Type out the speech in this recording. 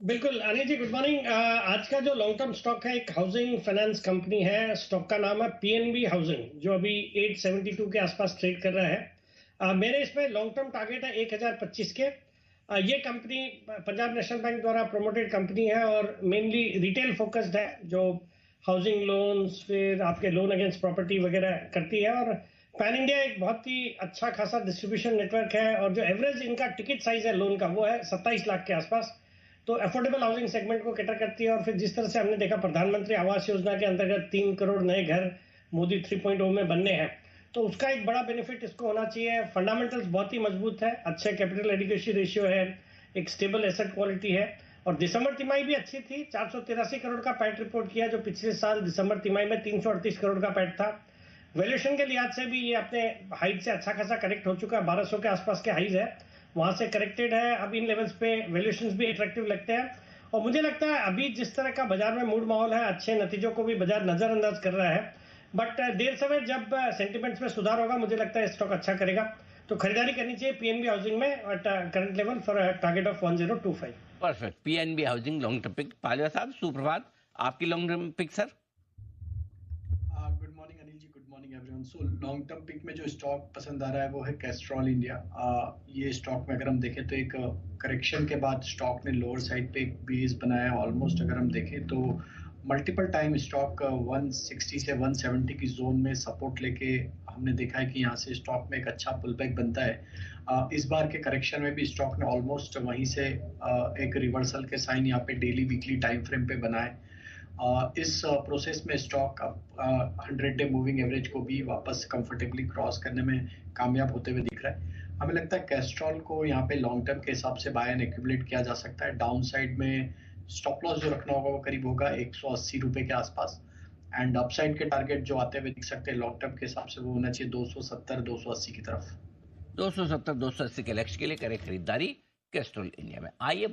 बिल्कुल Anil ji, good morning. आज का जो लॉन्ग टर्म स्टॉक है, एक हाउसिंग फाइनेंस कंपनी है। स्टॉक का नाम है पीएनबी हाउसिंग, जो अभी 872 के आसपास ट्रेड कर रहा है। मेरे इसमें लॉन्ग टर्म टारगेट है 1025 के। ये कंपनी पंजाब नेशनल बैंक द्वारा प्रोमोटेड कंपनी है और मेनली रिटेल फोकस्ड है, जो हाउसिंग लोन्स, फिर आपके लोन अगेंस्ट प्रॉपर्टी वगैरह करती है। और पैन इंडिया एक बहुत ही अच्छा खासा डिस्ट्रीब्यूशन नेटवर्क है, और जो एवरेज इनका टिकट साइज है लोन का, वो है 27 लाख के आसपास। तो अफोर्डेबल हाउसिंग सेगमेंट को कैटर करती है। और फिर जिस तरह से हमने देखा, प्रधानमंत्री आवास योजना के अंतर्गत 3 करोड़ नए घर मोदी 3.0 में बनने हैं, तो उसका एक बड़ा बेनिफिट इसको होना चाहिए। फंडामेंटल्स बहुत ही मजबूत है, अच्छे कैपिटल एडिक्वेसी रेशियो है, एक स्टेबल एसेट क्वालिटी है। और दिसंबर तिमाही भी अच्छी थी, 483 करोड़ का पैट रिपोर्ट किया, जो पिछले साल दिसंबर तिमाही में 338 करोड़ का पैट था। वैल्यूएशन के लिहाज से भी ये अपने हाइट से अच्छा खासा करेक्ट हो चुका है, 1200 के आसपास के हाइज है, वहां से करेक्टेड है। अब इन लेवल्स पे वैल्यूएशंस भी अट्रैक्टिव लगते हैं। और मुझे लगता है अभी जिस तरह का बाजार में मूड माहौल है, अच्छे नतीजों को भी बाजार नजरअंदाज कर रहा है। बट देर सवेर जब सेंटिमेंट्स में सुधार होगा, मुझे लगता है स्टॉक अच्छा करेगा। तो खरीदारी करनी चाहिए पीएनबी हाउसिंग में at current level for target of 1025। Perfect. PNB housing long term pick. Paliya साहब, सुप्रभात। आपकी long term pick sir? Good morning Anil ji, good morning everyone. So long term pick में जो स्टॉक पसंद आ रहा है वो है कैस्ट्रॉल इंडिया। ये स्टॉक में अगर हम देखें तो एक करेक्शन के बाद स्टॉक ने लोअर साइड पे एक बेस बनाया ऑलमोस्ट। अगर हम देखें तो मल्टीपल टाइम स्टॉक 160 से 170 की जोन में सपोर्ट लेके हमने देखा है कि यहाँ से स्टॉक में एक अच्छा पुलबैक बनता है। इस बार के करेक्शन में भी स्टॉक ने ऑलमोस्ट वहीं से एक रिवर्सल के साइन यहाँ पे डेली वीकली टाइम फ्रेम पे बनाए। इस प्रोसेस में स्टॉक 100 डे मूविंग एवरेज को भी वापस कंफर्टेबली क्रॉस करने में कामयाब होते हुए दिख रहा है। हमें लगता है कैस्ट्रॉल को यहाँ पे लॉन्ग टर्म के हिसाब से बाय एंड एक्यूमुलेट किया जा सकता है। डाउन साइड में स्टॉप लॉस जो रखना होगा वो करीब होगा 180 रुपए के आसपास। एंड अपसाइड के टारगेट जो आते हुए दिख सकते हैं लॉन्ग टर्म के हिसाब से, वो होना चाहिए 270 280 की तरफ। 270 280 के लक्ष्य के लिए करें खरीदारी कैस्ट्रॉल इंडिया में। आइए